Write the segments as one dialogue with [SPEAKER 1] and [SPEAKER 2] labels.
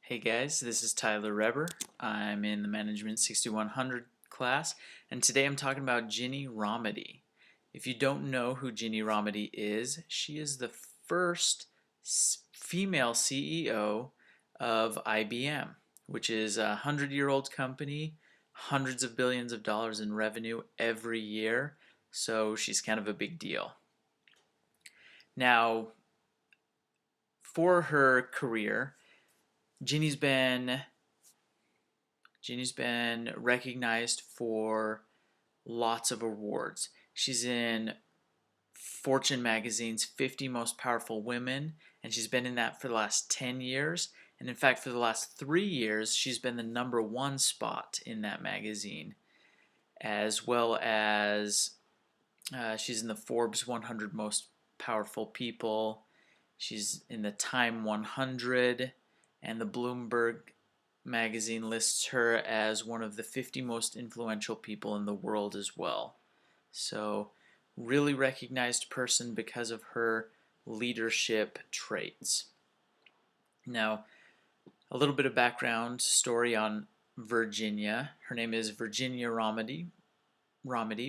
[SPEAKER 1] Hey guys, this is Tyler Reber. I'm in the Management 6100 class, and today I'm talking about GinniRometty. If you don't know who GinniRometty is, she is the first female CEO of IBM, which is a 100-year-old company, hundreds of billions of dollars in revenue every year, so she's kind of a big deal. Now, for her career, Ginny's been recognized for lots of awards. She's in Fortune magazine's 50 Most Powerful Women, and she's been in that for the last 10 years. And in fact, for the last 3 years, she's been the #1 spot in that magazine, as well as she's in the Forbes 100 Most Powerful People. She's in the Time 100, and the Bloomberg magazine lists her as one of the 50 most influential people in the world as well. So, really recognized person because of her leadership traits. Now, a little bit of background story on Virginia. Her name is Virginia Rometty,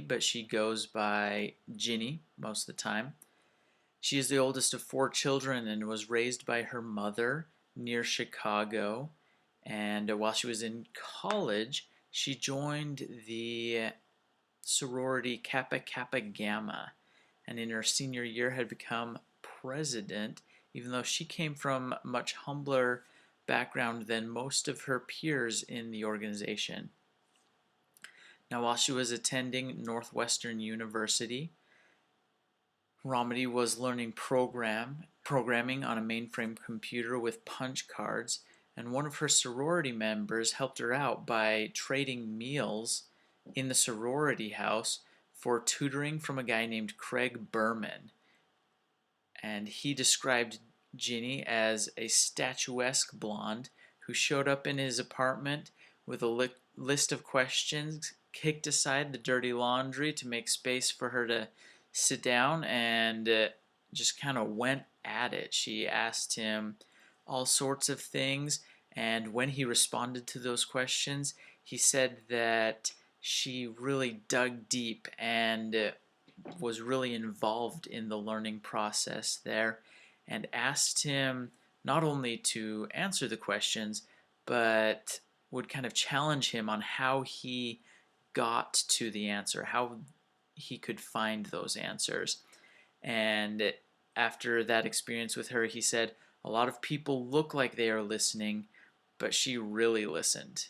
[SPEAKER 1] but she goes by Ginny most of the time. She is the oldest of 4 children and was raised by her mother near Chicago. And while she was in college, she joined the sorority Kappa Kappa Gamma, and in her senior year had become president, even though she came from a much humbler background than most of her peers in the organization. Now, while she was attending Northwestern University, Rometty was learning programming on a mainframe computer with punch cards, and one of her sorority members helped her out by trading meals in the sorority house for tutoring from a guy named Craig Berman. And he described Ginny as a statuesque blonde who showed up in his apartment with a list of questions, kicked aside the dirty laundry to make space for her to sit down, and just kind of went at it. She asked him all sorts of things, and when he responded to those questions, he said that she really dug deep and was really involved in the learning process there, and asked him not only to answer the questions, but would kind of challenge him on how he got to the answer, how he could find those answers. And after that experience with her, he said, a lot of people look like they are listening, but she really listened.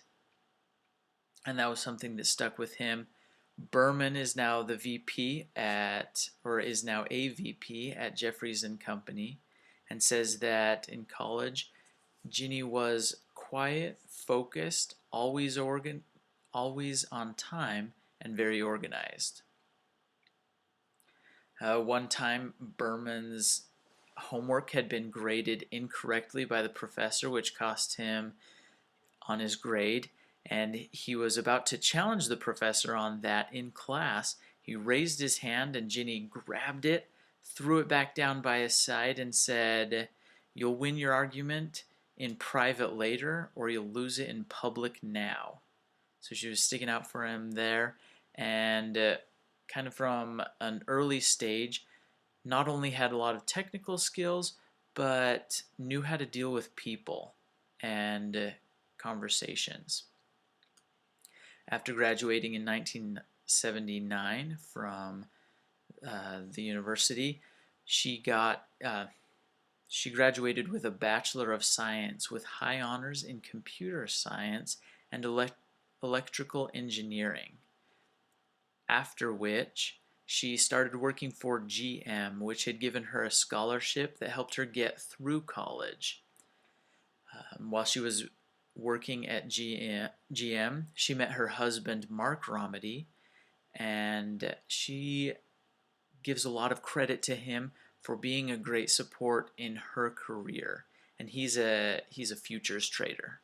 [SPEAKER 1] And that was something that stuck with him. Berman is now the VP is now a VP at Jeffries and Company, and says that in college, Ginny was quiet, focused, always on time, and very organized. One time, Berman's homework had been graded incorrectly by the professor, which cost him on his grade, and he was about to challenge the professor on that in class. He raised his hand, and Ginny grabbed it, threw it back down by his side, and said, "You'll win your argument in private later, or you'll lose it in public now." So she was sticking out for him there, and kind of from an early stage, not only had a lot of technical skills, but knew how to deal with people and conversations. After graduating in 1979 from the university, she graduated with a Bachelor of Science with high honors in computer science and electrical engineering. After which, she started working for GM, which had given her a scholarship that helped her get through college. While she was working at GM, she met her husband, Mark Rometty, and she gives a lot of credit to him for being a great support in her career. And he's a futures trader.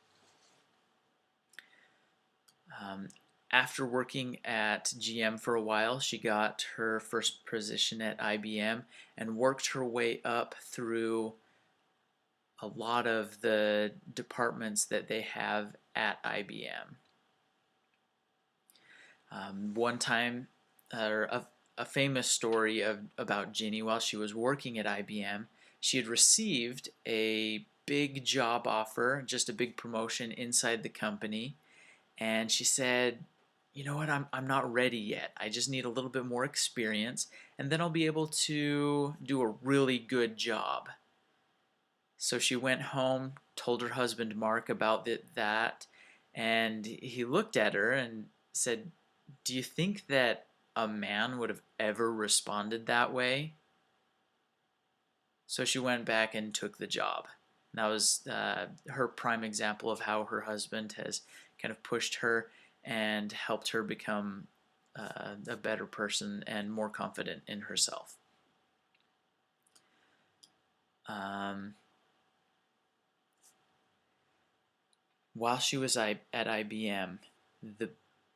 [SPEAKER 1] After working at GM for a while, she got her first position at IBM and worked her way up through a lot of the departments that they have at IBM. One time, or a famous story about Ginny, while she was working at IBM, she had received a big job offer, just a big promotion inside the company, and she said, you know what, I'm not ready yet. I just need a little bit more experience, and then I'll be able to do a really good job. So she went home, told her husband Mark about that, and he looked at her and said, do you think that a man would have ever responded that way? So she went back and took the job. And that was her prime example of how her husband has kind of pushed her and helped her become a better person and more confident in herself. While she was at IBM,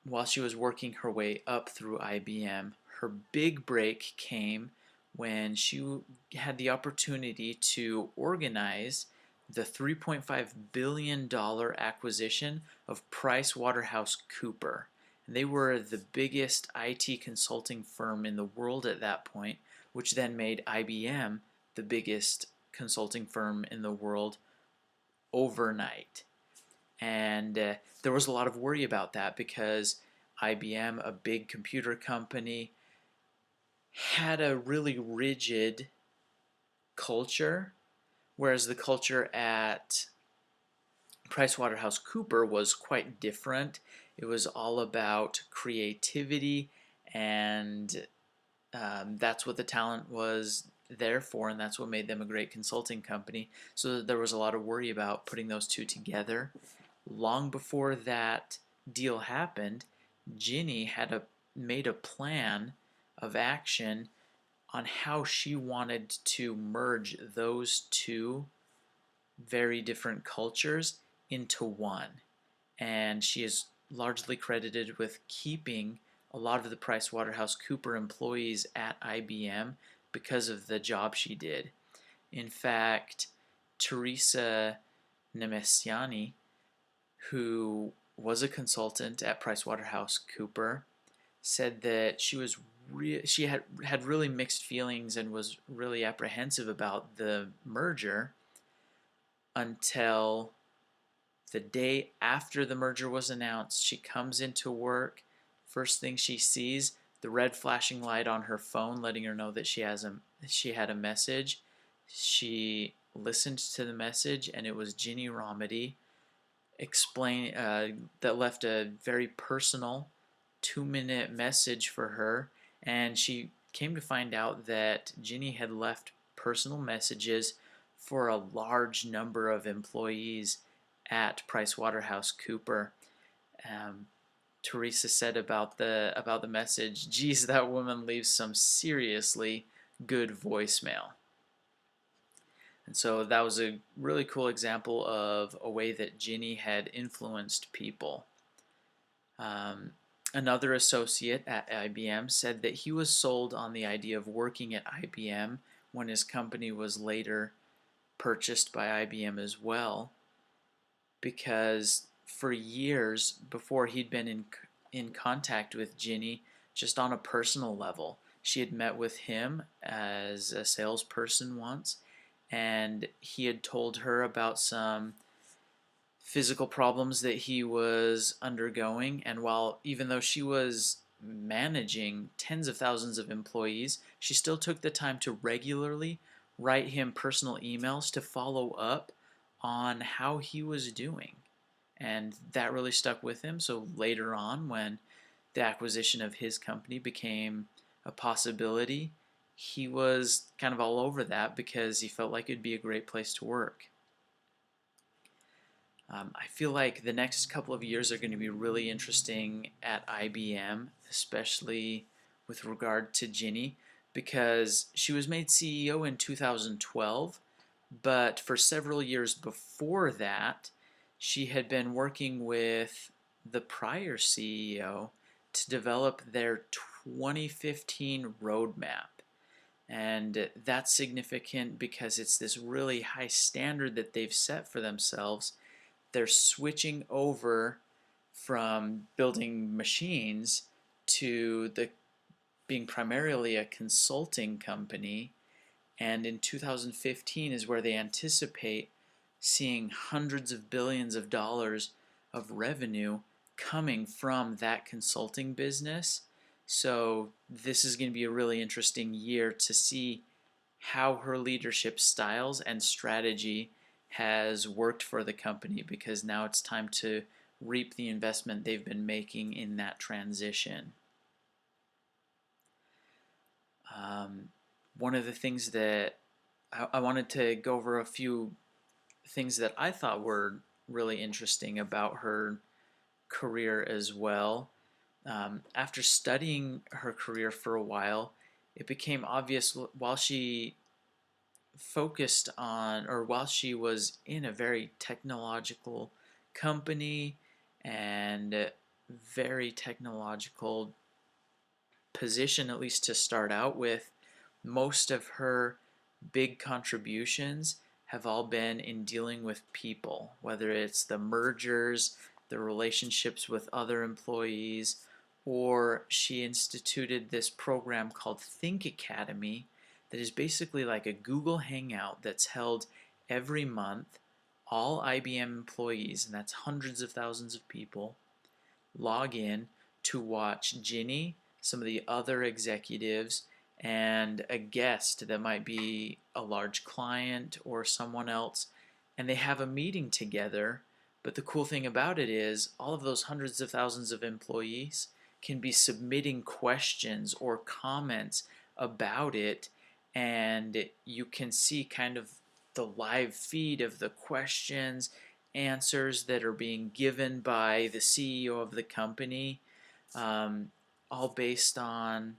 [SPEAKER 1] while she was working her way up through IBM, her big break came when she had the opportunity to organize the $3.5 billion acquisition of PricewaterhouseCoopers. They were the biggest IT consulting firm in the world at that point, which then made IBM the biggest consulting firm in the world overnight. And there was a lot of worry about that because IBM, a big computer company, had a really rigid culture, whereas the culture at PricewaterhouseCoopers was quite different. It was all about creativity, and that's what the talent was there for, and that's what made them a great consulting company. So there was a lot of worry about putting those two together. Long before that deal happened, Ginny had made a plan of action on how she wanted to merge those two very different cultures into one. And she is largely credited with keeping a lot of the PricewaterhouseCoopers employees at IBM because of the job she did. In fact, Teresa Nemesiani, who was a consultant at PricewaterhouseCoopers, said that she had really mixed feelings and was really apprehensive about the merger until the day after the merger was announced. She comes into work. First thing she sees, the red flashing light on her phone letting her know that she had a message. She listened to the message, and it was GinniRometty that left a very personal 2-minute message for her, and she came to find out that Ginny had left personal messages for a large number of employees at PricewaterhouseCoopers. Teresa said about the message, "Geez, that woman leaves some seriously good voicemail." And so that was a really cool example of a way that Ginny had influenced people. Another associate at IBM said that he was sold on the idea of working at IBM when his company was later purchased by IBM as well, because for years before he'd been in contact with Ginny just on a personal level. She had met with him as a salesperson once, and he had told her about some physical problems that he was undergoing. And even though she was managing tens of thousands of employees, she still took the time to regularly write him personal emails to follow up on how he was doing. And that really stuck with him. So later on, when the acquisition of his company became a possibility, he was kind of all over that because he felt like it'd be a great place to work. I feel like the next couple of years are going to be really interesting at IBM, especially with regard to Ginny, because she was made CEO in 2012, but for several years before that, she had been working with the prior CEO to develop their 2015 roadmap. And that's significant because it's this really high standard that they've set for themselves. They're switching over from building machines to the being primarily a consulting company. And in 2015 is where they anticipate seeing hundreds of billions of dollars of revenue coming from that consulting business. So this is going to be a really interesting year to see how her leadership styles and strategy has worked for the company, because now it's time to reap the investment they've been making in that transition. One of the things that I wanted to go over a few things that I thought were really interesting about her career as well. After studying her career for a while, it became obvious while she focused on, or while she was in a very technological company and very technological position, at least to start out with, most of her big contributions have all been in dealing with people, whether it's the mergers, the relationships with other employees, or she instituted this program called Think Academy that is basically like a Google Hangout that's held every month. All IBM employees, and that's hundreds of thousands of people, log in to watch Ginny, some of the other executives, and a guest that might be a large client or someone else, and they have a meeting together. But the cool thing about it is all of those hundreds of thousands of employees can be submitting questions or comments about it, and you can see kind of the live feed of the questions, answers that are being given by the CEO of the company, all based on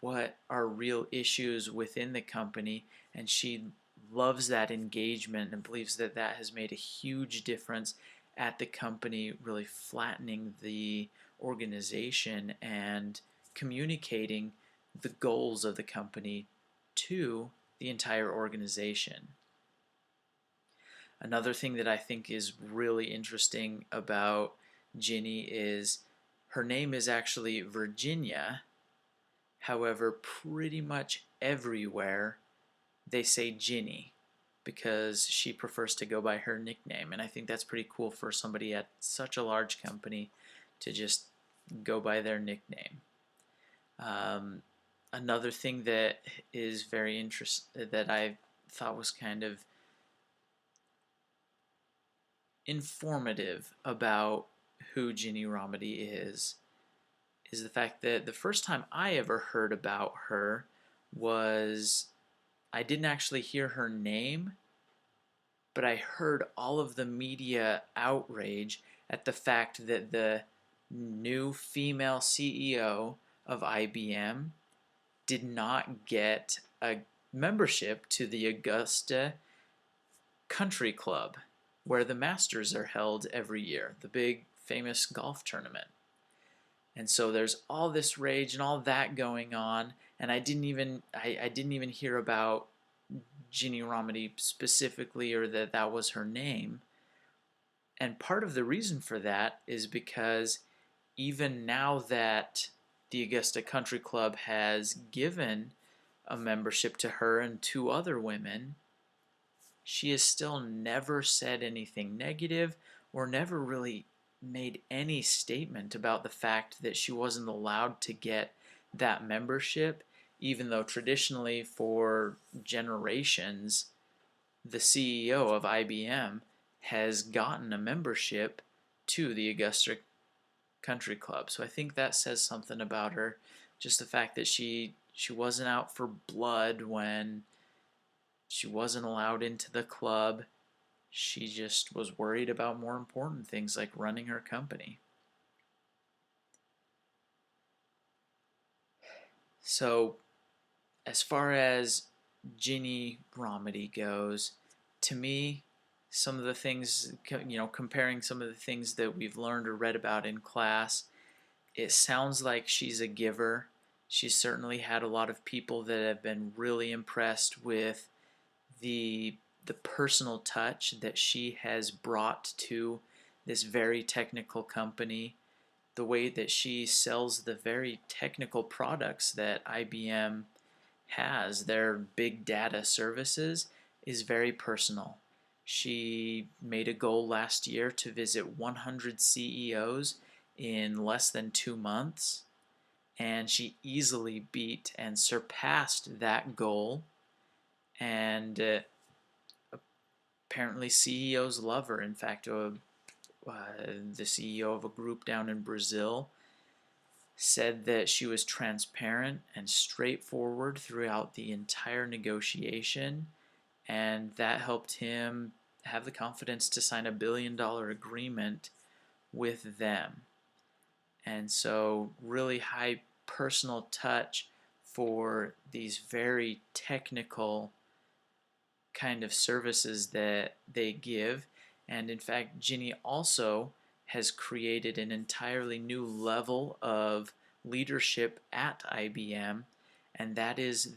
[SPEAKER 1] what are real issues within the company. And she loves that engagement and believes that that has made a huge difference at the company, really flattening the organization and communicating the goals of the company to the entire organization. Another thing that I think is really interesting about Ginny is her name is actually Virginia. However, pretty much everywhere they say Ginny because she prefers to go by her nickname. And I think that's pretty cool for somebody at such a large company to just go by their nickname. Another thing that is very interesting that I thought was kind of informative about who GinniRometty is the fact that the first time I ever heard about her was, I didn't actually hear her name, but I heard all of the media outrage at the fact that the new female CEO of IBM did not get a membership to the Augusta Country Club, where the Masters are held every year, the big famous golf tournament. And so there's all this rage and all that going on, and I didn't even hear about GinniRometty specifically, or that that was her name. And part of the reason for that is because even now that the Augusta Country Club has given a membership to her and two other women, she has still never said anything negative or never really made any statement about the fact that she wasn't allowed to get that membership, even though traditionally for generations the CEO of IBM has gotten a membership to the Augusta Country Club. So I think that says something about her, just the fact that she wasn't out for blood when she wasn't allowed into the club. She just was worried about more important things like running her company. So as far as GinniRometty goes, to me, some of the things, comparing some of the things that we've learned or read about in class, it sounds like she's a giver. She's certainly had a lot of people that have been really impressed with the the personal touch that she has brought to this very technical company, the way that she sells the very technical products that IBM has, their big data services, is very personal. She made a goal last year to visit 100 CEOs in less than 2 months, and she easily beat and surpassed that goal. And apparently, CEOs love her. In fact, the CEO of a group down in Brazil said that she was transparent and straightforward throughout the entire negotiation, and that helped him have the confidence to sign $1 billion agreement with them. And so, really high personal touch for these very technical kind of services that they give. And in fact, Ginny also has created an entirely new level of leadership at IBM, and that is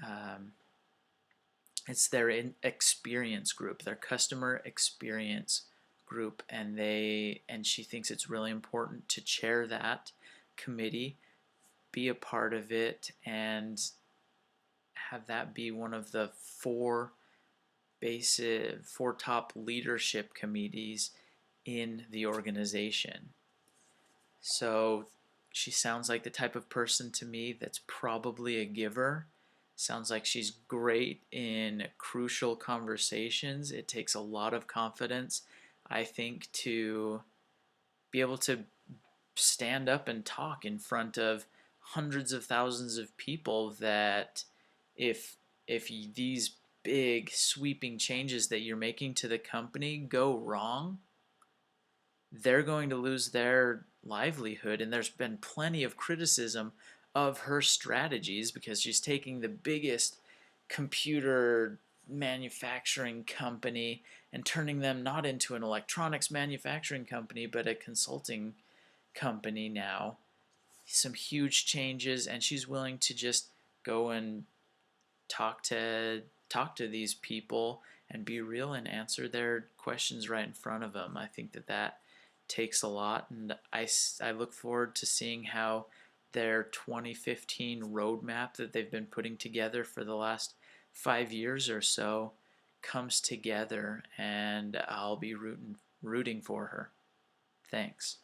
[SPEAKER 1] um, their experience group, their customer experience group, and she thinks it's really important to chair that committee, be a part of it, and have that be one of the four top leadership committees in the organization. So she sounds like the type of person to me that's probably a giver. Sounds like she's great in crucial conversations. It takes a lot of confidence, I think, to be able to stand up and talk in front of hundreds of thousands of people that if these big sweeping changes that you're making to the company go wrong, they're going to lose their livelihood. And there's been plenty of criticism of her strategies because she's taking the biggest computer manufacturing company and turning them not into an electronics manufacturing company but a consulting company now. Some huge changes, and she's willing to just go and talk to these people and be real and answer their questions right in front of them. I think that takes a lot, and I look forward to seeing how their 2015 roadmap that they've been putting together for the last 5 years or so comes together, and I'll be rooting for her. Thanks.